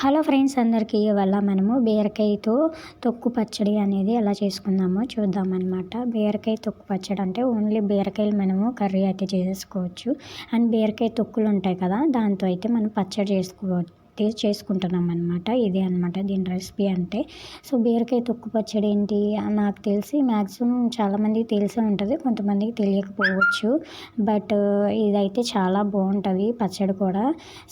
Hello friends అందరికీ ఇవాళ మనము బీరకాయతో తొక్కు పచ్చడి అనేది ఎలా చేసుకుందామో చూద్దామన్నమాట. బీరకాయ తొక్కు పచ్చడి అంటే ఓన్లీ బీరకాయలు మనము కర్రీ అయితే చేసుకోవచ్చు. అండ్ బీరకాయ తొక్కులు ఉంటాయి కదా, దాంతో అయితే మనం పచ్చడి చేసుకుంటున్నాం అనమాట. ఇదే అనమాట దీని రెసిపీ అంటే. సో బీరకాయ తొక్కు పచ్చడి ఏంటి నాకు తెలిసి మ్యాక్సిమం చాలామందికి తెలిసే ఉంటుంది, కొంతమందికి తెలియకపోవచ్చు. బట్ ఇదైతే చాలా బాగుంటుంది పచ్చడి కూడా.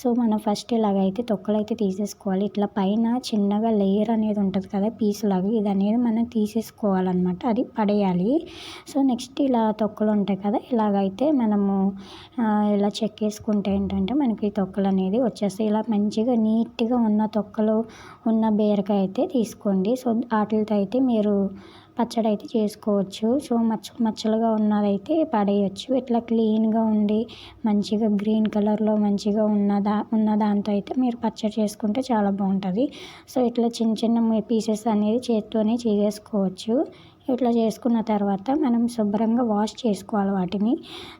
సో మనం ఫస్ట్ ఇలాగైతే తొక్కలు అయితే తీసేసుకోవాలి. ఇట్లా పైన చిన్నగా లేయర్ అనేది ఉంటుంది కదా, పీసు లాగా, ఇది అనేది మనం తీసేసుకోవాలన్నమాట, అది పడేయాలి. సో నెక్స్ట్ ఇలా తొక్కలు ఉంటాయి కదా, ఇలాగైతే మనము ఇలా చెక్కేసుకుంటే ఏంటంటే మనకి తొక్కలు అనేది వచ్చేస్తాయి. ఇలా మంచిగా నీట్గా ఉన్న తొక్కలు ఉన్న బీరకాయ అయితే తీసుకోండి. సో వాటితో అయితే మీరు పచ్చడి అయితే చేసుకోవచ్చు. సో మచ్చలుగా ఉన్నదైతే పడేయచ్చు. ఇట్లా క్లీన్గా ఉండి మంచిగా గ్రీన్ కలర్లో మంచిగా ఉన్న దాంతో అయితే మీరు పచ్చడి చేసుకుంటే చాలా బాగుంటుంది. సో ఇట్లా చిన్న చిన్న పీసెస్ అనేది చేత్తోనే చేసేసుకోవచ్చు. ఇట్లా చేసుకున్న తర్వాత మనం శుభ్రంగా వాష్ చేసుకోవాలి వాటిని.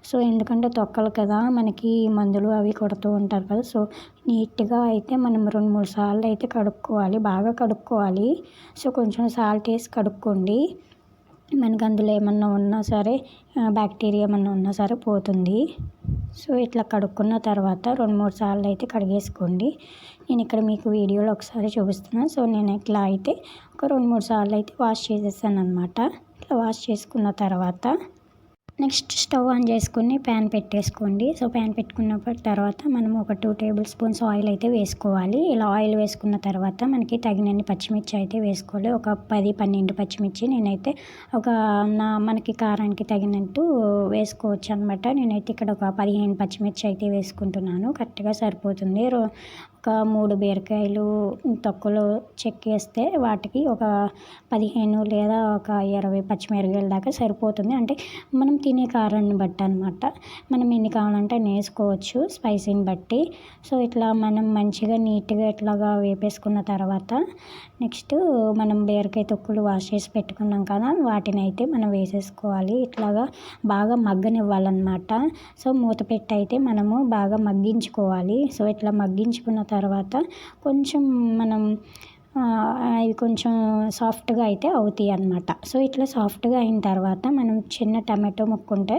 సో ఎందుకంటే తొక్కలు కదా, మనకి మందులు అవి కొడుతూ ఉంటారు కదా. సో నీట్గా అయితే మనం 2-3 సార్లు అయితే కడుక్కోవాలి, బాగా కడుక్కోవాలి. సో కొంచెం సాల్ట్ వేసి కడుక్కోండి. మనకి అందులో ఏమన్నా ఉన్నా సరే, బ్యాక్టీరియా ఏమన్నా ఉన్నా సరే పోతుంది. సో ఇట్లా కడుక్కున్న తర్వాత 2-3 సార్లు అయితే కడిగేసుకోండి. నేను ఇక్కడ మీకు వీడియోలో ఒకసారి చూపిస్తున్నాను. సో నేను ఇట్లా అయితే ఒక 2-3 సార్లు అయితే వాష్ చేసేసాను అనమాట. ఇట్లా వాష్ చేసుకున్న తర్వాత నెక్స్ట్ స్టవ్ ఆన్ చేసుకుని ప్యాన్ పెట్టేసుకోండి. సో ప్యాన్ పెట్టుకున్న తర్వాత మనం ఒక 2 టేబుల్ స్పూన్స్ ఆయిల్ అయితే వేసుకోవాలి. ఇలా ఆయిల్ వేసుకున్న తర్వాత మనకి తగినన్ని పచ్చిమిర్చి అయితే వేసుకోవాలి. ఒక 10-12 పచ్చిమిర్చి నేనైతే మనకి కారానికి తగినట్టు వేసుకోవచ్చు అనమాట. నేనైతే ఇక్కడ ఒక 15 పచ్చిమిర్చి అయితే వేసుకుంటున్నాను, కరెక్ట్గా సరిపోతుంది. ఒక 3 బీరకాయలు తొక్కలు చెక్కేస్తే వాటికి ఒక 15 లేదా ఒక 20 పచ్చిమిరపకాయల దాకా సరిపోతుంది. అంటే మనం తినే కారాన్ని బట్టి అనమాట. మనం ఎన్ని కావాలంటే అన్ని వేసుకోవచ్చు, స్పైసీని బట్టి. సో ఇట్లా మనం మంచిగా నీట్గా ఇట్లాగా వేపేసుకున్న తర్వాత నెక్స్ట్ మనం బీరకాయ తొక్కులు వాష్ చేసి పెట్టుకున్నాం కదా, వాటిని అయితే మనం వేసేసుకోవాలి. ఇట్లాగా బాగా మగ్గనివ్వాలన్నమాట. సో మూత పెట్టి అయితే మనము బాగా మగ్గించుకోవాలి. సో ఇట్లా మగ్గించుకున్న తర్వాత కొంచెం మనం అవి కొంచెం సాఫ్ట్గా అయితే అవుతాయి అన్నమాట. సో ఇట్లా సాఫ్ట్గా అయిన తర్వాత మనం చిన్న టమాటో ముక్క ఉంటే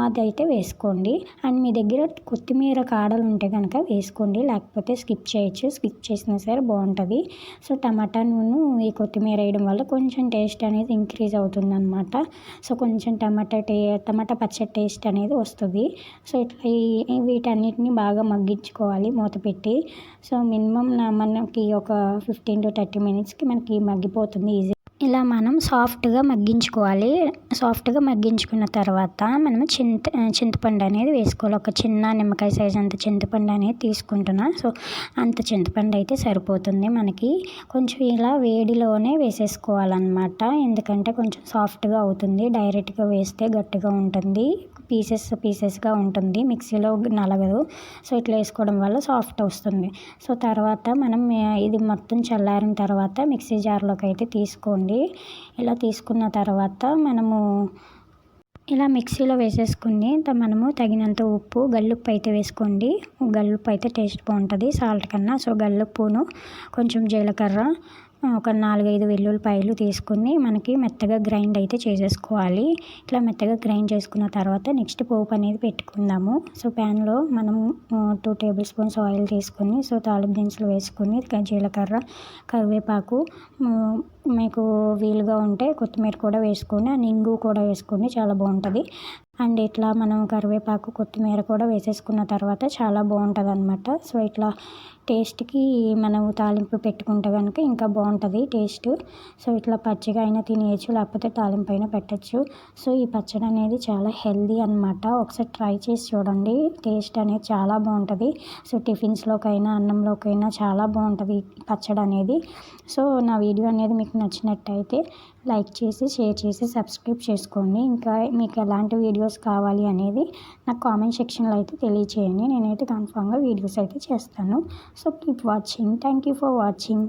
అదైతే వేసుకోండి. అండ్ మీ దగ్గర కొత్తిమీర కాడలు ఉంటే కనుక వేసుకోండి, లేకపోతే స్కిప్ చేయొచ్చు, స్కిప్ చేసినా సరే బాగుంటుంది. సో టమాటాను ఈ కొత్తిమీర వేయడం వల్ల కొంచెం టేస్ట్ అనేది ఇంక్రీజ్ అవుతుంది అనమాట. సో కొంచెం టమాటా పచ్చడి టేస్ట్ అనేది వస్తుంది. సో ఇట్లా వీటన్నిటిని బాగా మగ్గించుకోవాలి మూత పెట్టి. సో మినిమం మనకి ఒక 15-30 మినిట్స్కి మనకి మగ్గిపోతుంది ఈజీ. ఇలా మనం సాఫ్ట్గా మగ్గించుకోవాలి. సాఫ్ట్గా మగ్గించుకున్న తర్వాత మనం చింతపండు అనేది వేసుకోవాలి. ఒక చిన్న నిమ్మకాయ సైజ్ అంత చింతపండు అనేది తీసుకుంటున్నా. సో అంత చింతపండు అయితే సరిపోతుంది మనకి. కొంచెం ఇలా వేడిలోనే వేసేసుకోవాలన్నమాట, ఎందుకంటే కొంచెం సాఫ్ట్గా అవుతుంది. డైరెక్ట్గా వేస్తే గట్టిగా ఉంటుంది, పీసెస్గా ఉంటుంది, మిక్సీలో నలగదు. సో ఇట్లా వేసుకోవడం వల్ల సాఫ్ట్ వస్తుంది. సో తర్వాత మనం ఇది మొత్తం చల్లారిన తర్వాత మిక్సీ జార్లోకి అయితే తీసుకోండి. ఇలా తీసుకున్న తర్వాత మనము ఇలా మిక్సీలో వేసేసుకుని మనము తగినంత ఉప్పు, గల్లుప్పు అయితే వేసుకోండి. గల్లుప్పు అయితే టేస్ట్ బాగుంటుంది సాల్ట్ కన్నా. సో గల్లుప్పును కొంచెం జీలకర్ర, ఒక 4-5 వెల్లుల్లిపాయలు తీసుకుని మనకి మెత్తగా గ్రైండ్ అయితే చేసేసుకోవాలి. ఇట్లా మెత్తగా గ్రైండ్ చేసుకున్న తర్వాత నెక్స్ట్ పోపు అనేది పెట్టుకుందాము. సో ప్యాన్లో మనం 2 టేబుల్ స్పూన్స్ ఆయిల్ తీసుకొని, సో తాలింపు దినుసులు వేసుకొని జీలకర్ర, కరివేపాకు, మీకు వీలుగా ఉంటే కొత్తిమీర కూడా వేసుకొని, ఆ ఇంగు కూడా వేసుకొని చాలా బాగుంటుంది. అండ్ ఇట్లా మనం కరివేపాకు, కొత్తిమీర కూడా వేసేసుకున్న తర్వాత చాలా బాగుంటుంది అనమాట. సో ఇట్లా టేస్ట్కి మనం తాలింపు పెట్టుకుంటే కనుక ఇంకా బాగుంటుంది టేస్ట్. సో ఇట్లా పచ్చిగా అయినా తినేయచ్చు, లేకపోతే తాలింపు అయినా పెట్టచ్చు. సో ఈ పచ్చడి అనేది చాలా హెల్దీ అనమాట. ఒకసారి ట్రై చేసి చూడండి, టేస్ట్ అనేది చాలా బాగుంటుంది. సో టిఫిన్స్లోకైనా అన్నంలోకైనా చాలా బాగుంటుంది పచ్చడి అనేది. సో నా వీడియో అనేది మీకు నచ్చినట్టయితే లైక్ చేసి, షేర్ చేసి, సబ్స్క్రైబ్ చేసుకోండి. ఇంకా మీకు ఎలాంటి వీడియోస్ కావాలి అనేది నాకు కామెంట్ సెక్షన్లో అయితే తెలియచేయండి. నేనైతే కన్ఫామ్గా వీడియోస్ అయితే చేస్తాను. So keep watching. Thank you for watching.